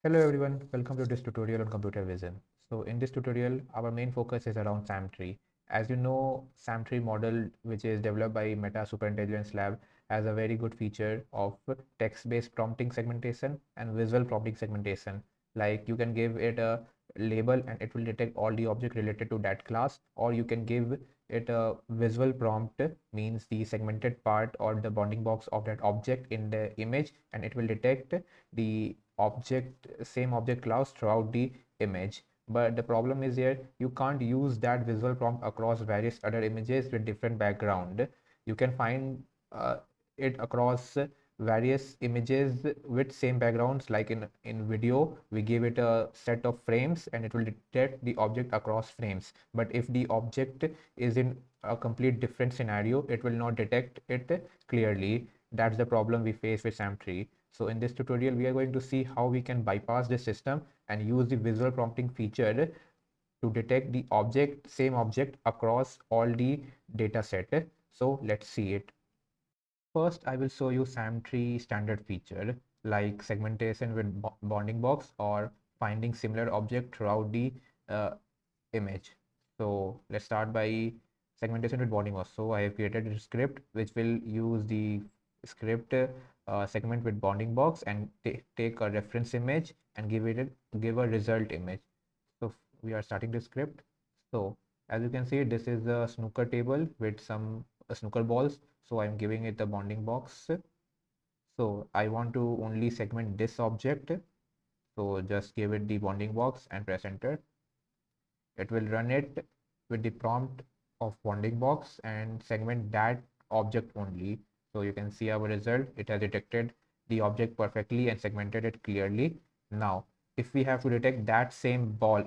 Hello everyone, welcome to this tutorial on computer vision. So in this tutorial, our main focus is around SAM3. As you know, SAM3 model, which is developed by Meta Superintelligence Lab, has a very good feature of text-based prompting segmentation and visual prompting segmentation. Like you can give it a label and it will detect all the object related to that class, or you can give it a visual prompt, means the segmented part or the bounding box of that object in the image, and it will detect the same object class throughout the image. But the problem is here, you can't use that visual prompt across various other images with different background. You can find it across various images with same backgrounds. Like in video, we give it a set of frames and it will detect the object across frames. But if the object is in a complete different scenario, it will not detect it clearly. That's the problem we face with SAM3. So in this tutorial, we are going to see how we can bypass this system and use the visual prompting feature to detect the same object across all the data set. So let's see it. First, I will show you SAM3 standard feature like segmentation with bounding box or finding similar object throughout the uh, image. So let's start by segmentation with bounding box. So I have created a script which will use the script segment with bounding box and take a reference image and give a result image. So we are starting the script. So as you can see, this is a snooker table with some snooker balls. So I'm giving it the bounding box. So I want to only segment this object. So just give it the bounding box and press enter. It will run it with the prompt of bounding box and segment that object only. So you can see our result. It has detected the object perfectly and segmented it clearly. Now, if we have to detect that same ball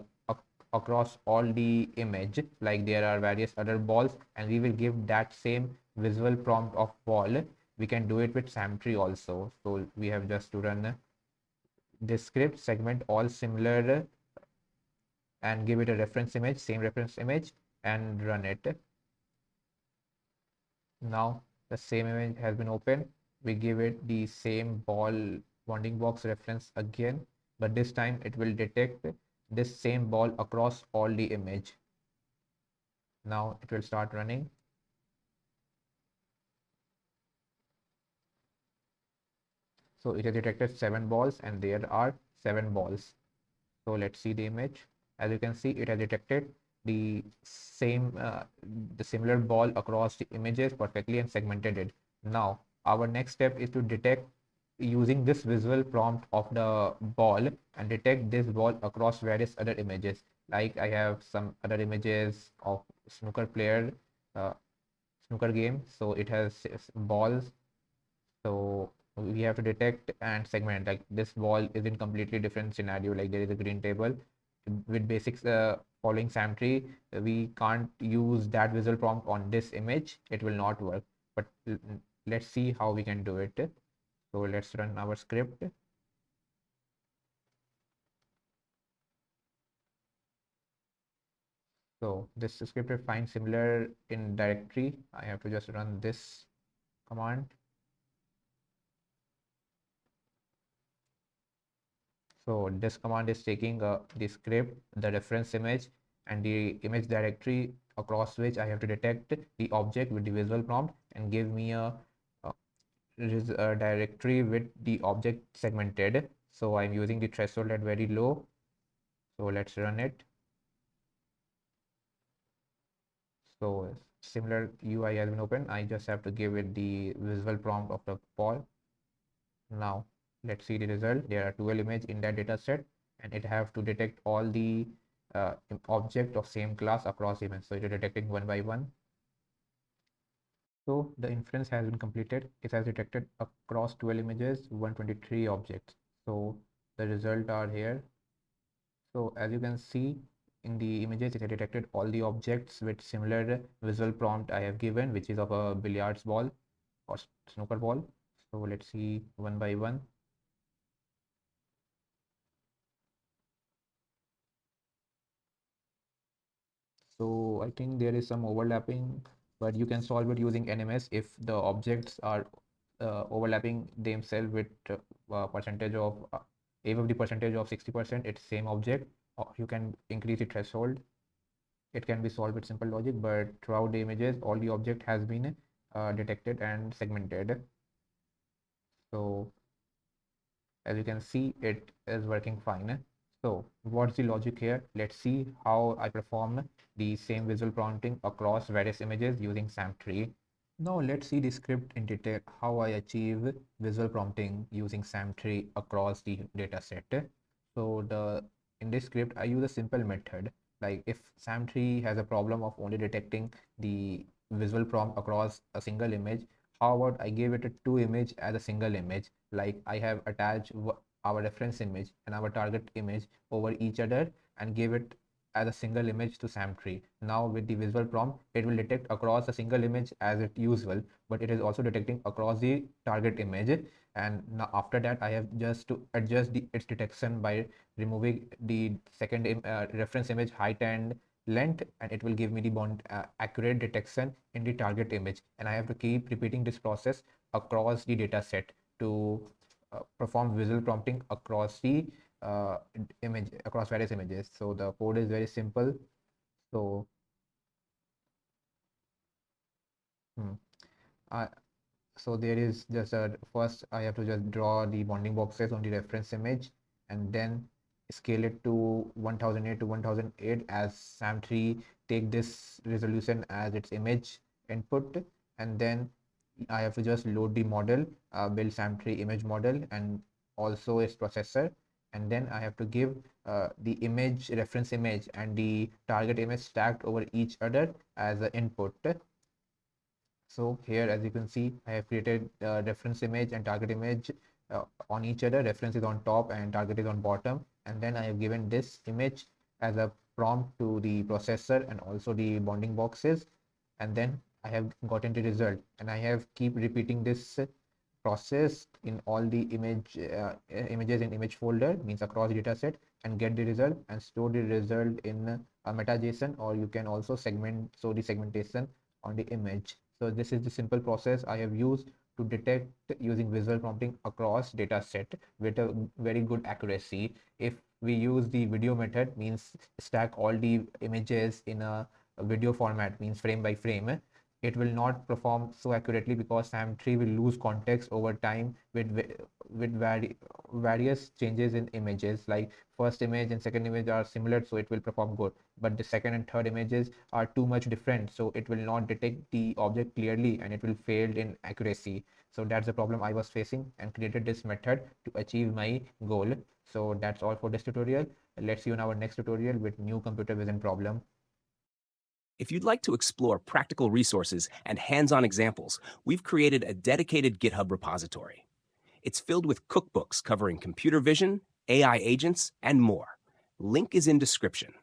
across all the image, like there are various other balls, and we will give that same visual prompt of ball, we can do it with SAM3 also. So we have just to run this script, segment all similar and give it a reference image, same reference image, and run it. Now the same image has been opened. We give it the same ball bounding box reference again, but this time it will detect this same ball across all the image. Now it will start running. So it has detected 7 balls and there are 7 balls. So let's see the image. As you can see, it has detected the similar ball across the images perfectly and segmented it. Now, our next step is to detect using this visual prompt of the ball and detect this ball across various other images. Like I have some other images of snooker player, uh, snooker game. So it has balls. So we have to detect and segment, like this wall is in completely different scenario, like there is a green table with basics following SAM3. We can't use that visual prompt on this image, it will not work. But let's see how we can do it. So let's run our script. So this script is find similar in directory. I have to just run this command. So this command is taking the script, the reference image, and the image directory across which I have to detect the object with the visual prompt and give me a, a directory with the object segmented. So I'm using the threshold at very low. So let's run it. So similar UI has been opened. I just have to give it the visual prompt of the ball. Now let's see the result. There are 12 images in that data set and it have to detect all the object of same class across images. So it is detecting one by one. So the inference has been completed. It has detected across 12 images 123 objects. So the result are here. So as you can see in the images, it has detected all the objects with similar visual prompt I have given, which is of a billiards ball or snooker ball. So let's see one by one. So I think there is some overlapping, but you can solve it using NMS if the objects are overlapping themselves with percentage of If the percentage of 60%, it's same object, or you can increase the threshold. It can be solved with simple logic, but throughout the images, all the object has been detected and segmented. So as you can see, it is working fine. So what's the logic here? Let's see how I perform the same visual prompting across various images using SAM3. Now let's see the script in detail, how I achieve visual prompting using SAM3 across the dataset. So in this script, I use a simple method. Like if SAM3 has a problem of only detecting the visual prompt across a single image, how about I give it a two image as a single image? Like I have attached our reference image and our target image over each other and give it as a single image to SAM3. Now with the visual prompt, it will detect across a single image as it usual, but it is also detecting across the target image. And now after that, I have just to adjust its detection by removing the second reference image height and length, and it will give me the accurate detection in the target image. And I have to keep repeating this process across the data set to perform visual prompting across the image across various images. So the code is very simple. So hmm, I, so there is just a first I have to just draw the bounding boxes on the reference image and then scale it to 1008 to 1008 as SAM3 take this resolution as its image input, and then I have to just load the model, build SAM3 image model and also its processor, and then I have to give the image reference image and the target image stacked over each other as an input. So here, as you can see, I have created reference image and target image on each other. Reference is on top and target is on bottom. And then I have given this image as a prompt to the processor and also the bounding boxes. And then I have gotten the result. And I have keep repeating this process in all the images in image folder, means across data set, and get the result and store the result in a meta JSON, or you can also show the segmentation on the image. So this is the simple process I have used to detect using visual prompting across data set with a very good accuracy. If we use the video method, means stack all the images in a video format, means frame by frame, it will not perform so accurately because SAM3 will lose context over time with various changes in images. Like first image and second image are similar, so it will perform good, but the second and third images are too much different, so it will not detect the object clearly and it will fail in accuracy. So that's the problem I was facing and created this method to achieve my goal. So that's all for this tutorial. Let's see you in our next tutorial with new computer vision problem. If you'd like to explore practical resources and hands-on examples, we've created a dedicated GitHub repository. It's filled with cookbooks covering computer vision, AI agents, and more. Link is in description.